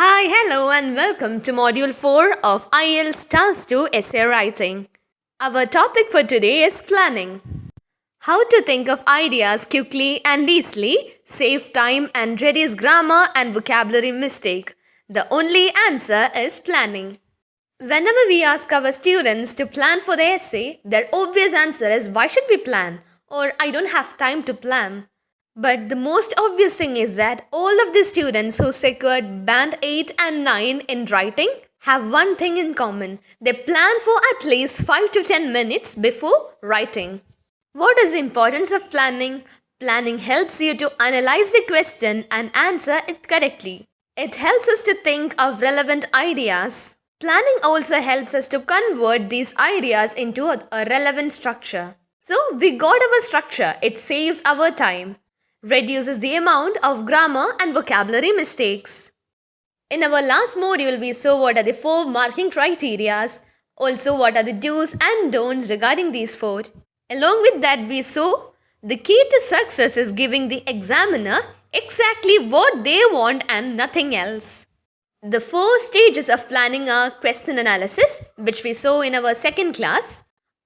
Hi, hello, and welcome to Module 4 of IELTS Task 2 Essay Writing. Our topic for today is planning. How to think of ideas quickly and easily, save time, and reduce grammar and vocabulary mistake. The only answer is planning. Whenever we ask our students to plan for the essay, their obvious answer is why should we plan? Or I don't have time to plan. But the most obvious thing is that all of the students who secured band 8 and 9 in writing have one thing in common. They plan for at least 5 to 10 minutes before writing. What is the importance of planning? Planning helps you to analyze the question and answer it correctly. It helps us to think of relevant ideas. Planning also helps us to convert these ideas into a relevant structure. So we got our structure. It saves our time, reduces the amount of grammar and vocabulary mistakes. In our last module, we saw what are the 4 marking criterias, also what are the do's and don'ts regarding these 4. Along with that, we saw the key to success is giving the examiner exactly what they want and nothing else. The 4 stages of planning are question analysis, which we saw in our second class,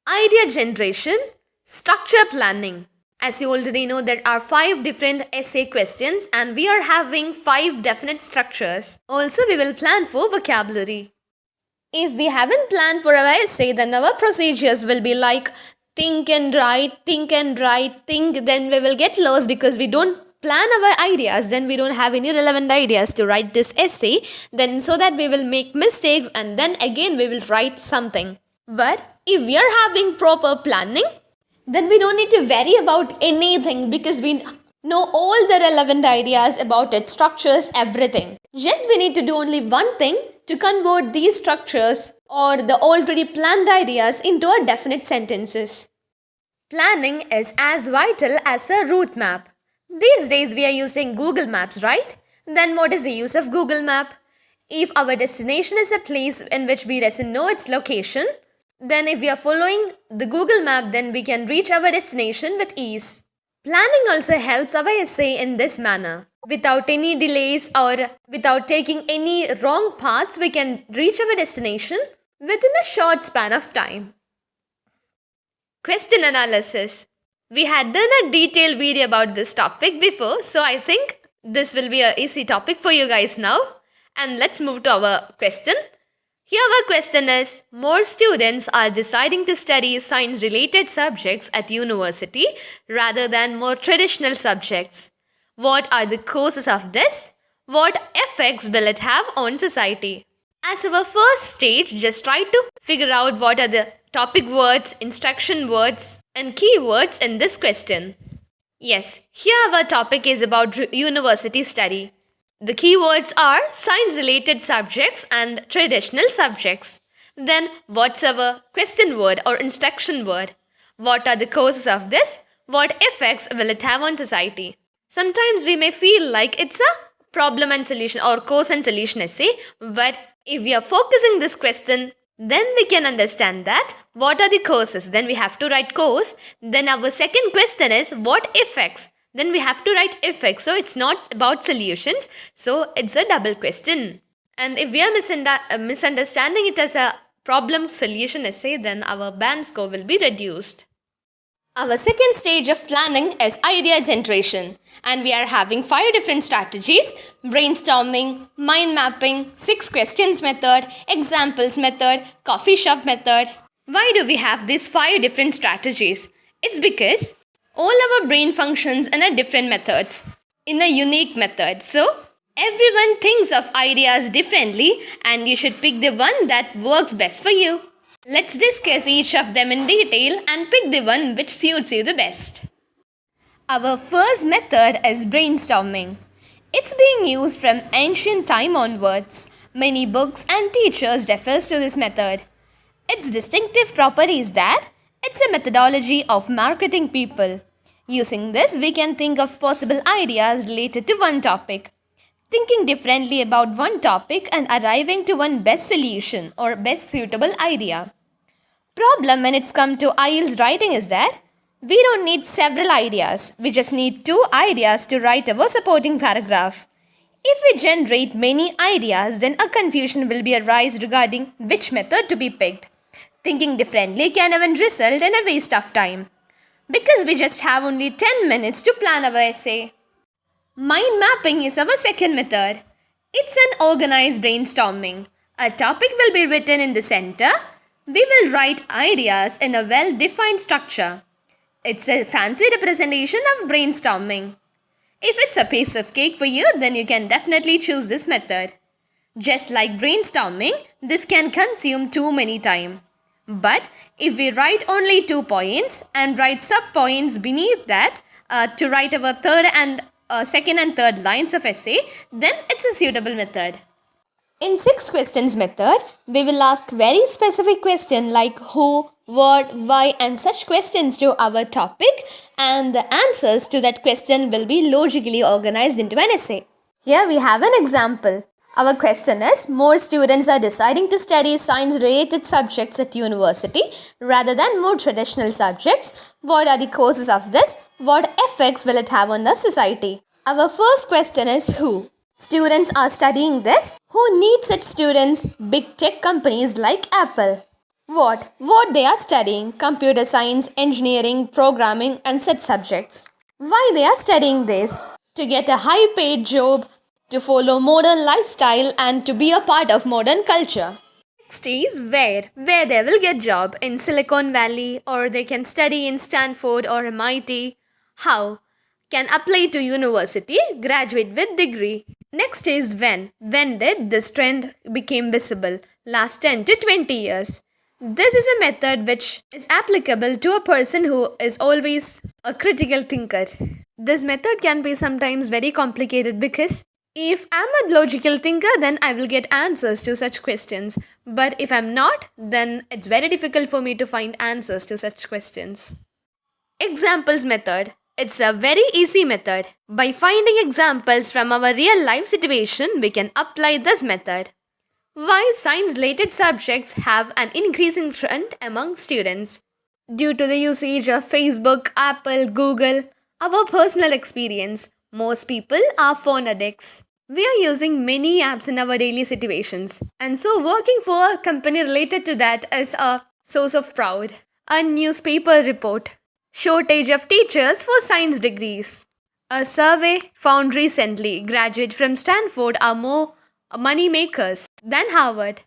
idea generation, structure planning. As you already know, there are 5 different essay questions and we are having 5 definite structures. Also, we will plan for vocabulary. If we haven't planned for our essay, then our procedures will be like think and write, think, then we will get lost because we don't plan our ideas, then we don't have any relevant ideas to write this essay, then so that we will make mistakes and then again we will write something. But if we are having proper planning, then we don't need to worry about anything because we know all the relevant ideas about its structures, everything. Just we need to do only one thing to convert these structures or the already planned ideas into a definite sentences. Planning is as vital as a route map. These days we are using Google Maps, right? Then what is the use of Google Map? If our destination is a place in which we doesn't know its location, then if we are following the Google Map, then we can reach our destination with ease. Planning also helps our essay in this manner. Without any delays or without taking any wrong paths, we can reach our destination within a short span of time. Question analysis. We had done a detailed video about this topic before, so I think this will be an easy topic for you guys now. And let's move to our question. Here our question is, more students are deciding to study science-related subjects at university rather than more traditional subjects. What are the causes of this? What effects will it have on society? As our first stage, just try to figure out what are the topic words, instruction words, and keywords in this question. Yes, here our topic is about university study. The keywords are science-related subjects and traditional subjects. Then what's our question word or instruction word? What are the causes of this? What effects will it have on society? Sometimes we may feel like it's a problem and solution or cause and solution essay, but if we are focusing this question, then we can understand that what are the causes? Then we have to write cause. Then our second question is what effects? Then we have to write effects. So it's not about solutions. So it's a double question. And if we are misunderstanding it as a problem solution essay, then our band score will be reduced. Our second stage of planning is idea generation. And we are having 5 different strategies: brainstorming, mind mapping, 6 questions method, examples method, coffee shop method. Why do we have these 5 different strategies? It's because all our brain functions in a different methods, in a unique method. So everyone thinks of ideas differently and you should pick the one that works best for you. Let's discuss each of them in detail and pick the one which suits you the best. Our first method is brainstorming. It's being used from ancient time onwards. Many books and teachers refers to this method. Its distinctive property is that it's a methodology of marketing people. Using this, we can think of possible ideas related to one topic, thinking differently about one topic and arriving to one best solution or best suitable idea. Problem when it's come to IELTS writing is that we don't need several ideas. We just need 2 ideas to write our supporting paragraph. If we generate many ideas, then a confusion will be arise regarding which method to be picked. Thinking differently can even result in a waste of time, because we just have only 10 minutes to plan our essay. Mind mapping is our second method. It's an organized brainstorming. A topic will be written in the center. We will write ideas in a well-defined structure. It's a fancy representation of brainstorming. If it's a piece of cake for you, then you can definitely choose this method. Just like brainstorming, this can consume too many time. But if we write only 2 points and write sub-points beneath that to write our second and third lines of essay, then it's a suitable method. In 6 questions method, we will ask very specific questions like who, what, why and such questions to our topic, and the answers to that question will be logically organized into an essay. Here we have an example. Our question is, more students are deciding to study science-related subjects at university rather than more traditional subjects. What are the causes of this? What effects will it have on the society? Our first question is who? Students are studying this. Who needs such students? Big tech companies like Apple. What? What they are studying? Computer science, engineering, programming and such subjects. Why they are studying this? To get a high-paid job, to follow modern lifestyle and to be a part of modern culture. Next is where they will get job in Silicon Valley, or they can study in Stanford or MIT. How? Can apply to university, graduate with degree. Next is when did this trend became visible? Last 10 to 20 years. This is a method which is applicable to a person who is always a critical thinker. This method can be sometimes very complicated because if I'm a logical thinker, then I will get answers to such questions. But if I'm not, then it's very difficult for me to find answers to such questions. Examples method. It's a very easy method. By finding examples from our real life situation, we can apply this method. Why science-related subjects have an increasing trend among students? Due to the usage of Facebook, Apple, Google, our personal experience, most people are phone addicts. We are using many apps in our daily situations, and so working for a company related to that is a source of pride. A newspaper report. Shortage of teachers for science degrees. A survey found recently graduates from Stanford are more money makers than Harvard.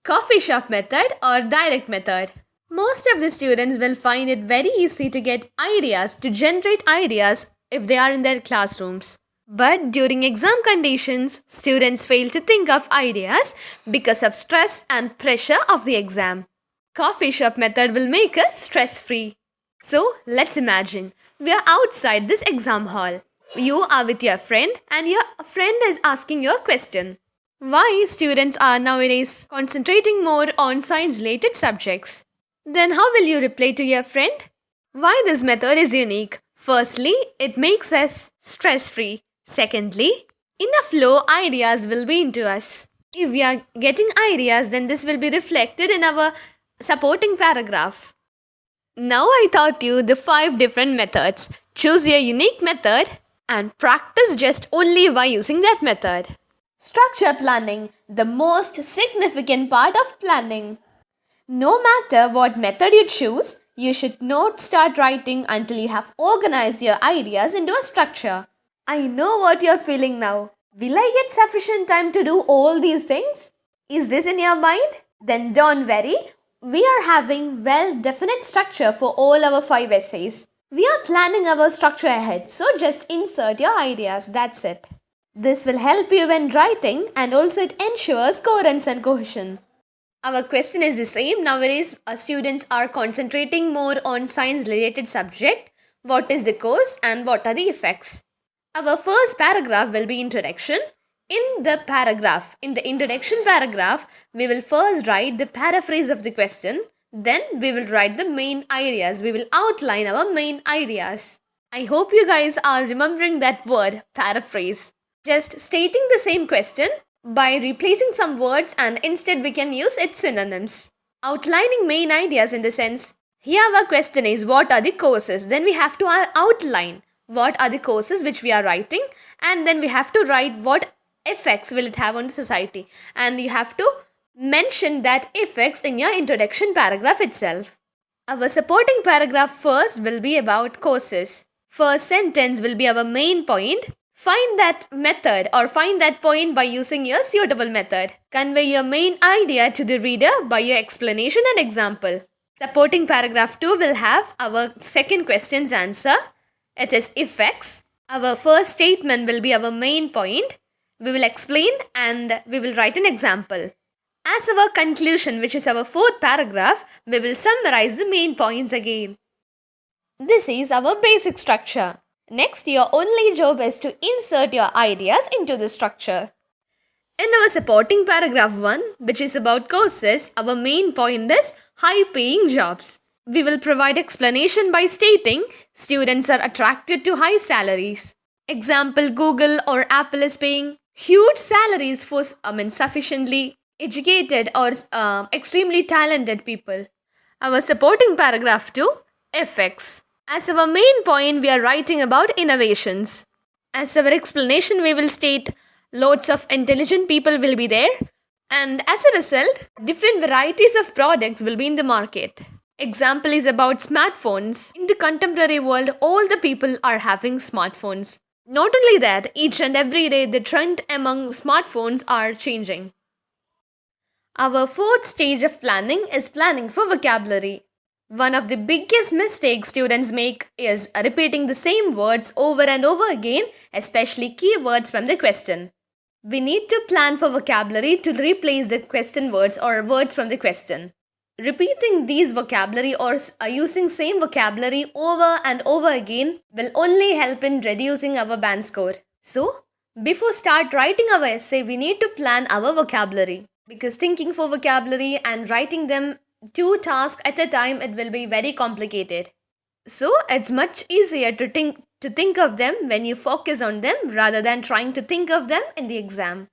Coffee shop method or direct method. Most of the students will find it very easy to get ideas, to generate ideas if they are in their classrooms. But during exam conditions, students fail to think of ideas because of stress and pressure of the exam. Coffee shop method will make us stress-free. So let's imagine we are outside this exam hall. You are with your friend and your friend is asking you a question. Why students are nowadays concentrating more on science-related subjects? Then how will you reply to your friend? Why this method is unique? Firstly, it makes us stress-free. Secondly, in a flow, ideas will be into us. If we are getting ideas, then this will be reflected in our supporting paragraph. Now I taught you the 5 different methods. Choose your unique method and practice just only by using that method. Structure planning, the most significant part of planning. No matter what method you choose, you should not start writing until you have organized your ideas into a structure. I know what you're feeling now. Will I get sufficient time to do all these things? Is this in your mind? Then don't worry. We are having well-definite structure for all our 5 essays. We are planning our structure ahead, so just insert your ideas, that's it. This will help you when writing and also it ensures coherence and cohesion. Our question is the same. Nowadays, students are concentrating more on science-related subject. What is the cause and what are the effects? Our first paragraph will be introduction. In the introduction paragraph, we will first write the paraphrase of the question. Then we will write the main ideas. We will outline our main ideas. I hope you guys are remembering that word, paraphrase. Just stating the same question by replacing some words and instead we can use its synonyms. Outlining main ideas in the sense, here our question is what are the causes? Then we have to outline what are the courses which we are writing, and then we have to write what effects will it have on society, and you have to mention that effects in your introduction paragraph itself. Our supporting paragraph first will be about courses. First sentence will be our main point. Find that method or find that point by using your suitable method. Convey your main idea to the reader by your explanation and example. Supporting paragraph 2 will have our second question's answer. It is effects. Our first statement will be our main point. We will explain and we will write an example. As our conclusion, which is our fourth paragraph, we will summarize the main points again. This is our basic structure. Next, your only job is to insert your ideas into the structure. In our supporting paragraph 1, which is about courses, our main point is high-paying jobs. We will provide explanation by stating students are attracted to high salaries. Example, Google or Apple is paying huge salaries for sufficiently educated or extremely talented people. Our supporting paragraph 2, effects. As our main point, we are writing about innovations. As our explanation, we will state loads of intelligent people will be there, and as a result, different varieties of products will be in the market. Example is about smartphones. In the contemporary world, all the people are having smartphones. Not only that, each and every day the trend among smartphones are changing. Our fourth stage of planning is planning for vocabulary. One of the biggest mistakes students make is repeating the same words over and over again, especially keywords from the question. We need to plan for vocabulary to replace the question words or words from the question. Repeating these vocabulary or using same vocabulary over and over again will only help in reducing our band score. So, before start writing our essay, we need to plan our vocabulary. Because thinking for vocabulary and writing them 2 tasks at a time, it will be very complicated. So, it's much easier to think of them when you focus on them rather than trying to think of them in the exam.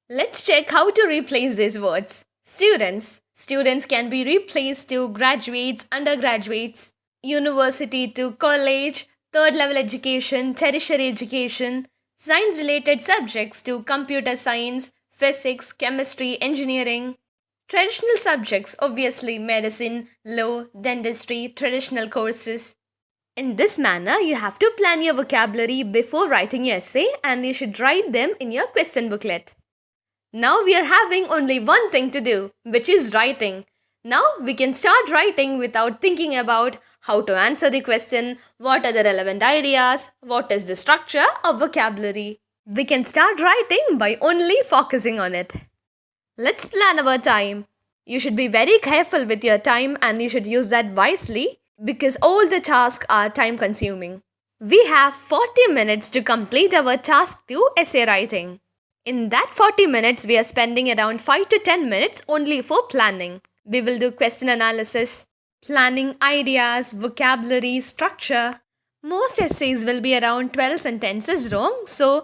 Let's check how to replace these words. Students. Students can be replaced to graduates, undergraduates, university to college, third level education, tertiary education, science related subjects to computer science, physics, chemistry, engineering. Traditional subjects, obviously medicine, law, dentistry, traditional courses. In this manner, you have to plan your vocabulary before writing your essay, and you should write them in your question booklet. Now we are having only one thing to do, which is writing. Now we can start writing without thinking about how to answer the question, what are the relevant ideas, what is the structure of vocabulary. We can start writing by only focusing on it. Let's plan our time. You should be very careful with your time and you should use that wisely because all the tasks are time consuming. We have 40 minutes to complete our task 2 essay writing. In that 40 minutes, we are spending around 5 to 10 minutes only for planning. We will do question analysis, planning ideas, vocabulary, structure. Most essays will be around 12 sentences long, so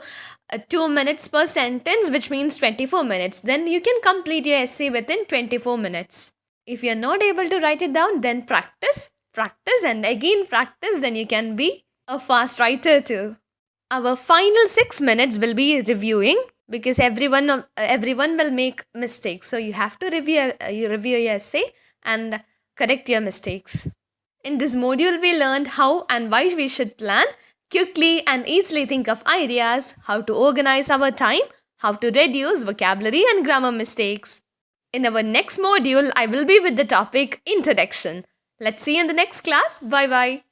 2 minutes per sentence, which means 24 minutes. Then you can complete your essay within 24 minutes. If you are not able to write it down, then practice and again practice, then you can be a fast writer too. Our final 6 minutes will be reviewing because everyone will make mistakes. So you have to review your essay and correct your mistakes. In this module, we learned how and why we should plan, quickly and easily think of ideas, how to organize our time, how to reduce vocabulary and grammar mistakes. In our next module, I will be with the topic Introduction. Let's see you in the next class. Bye-bye.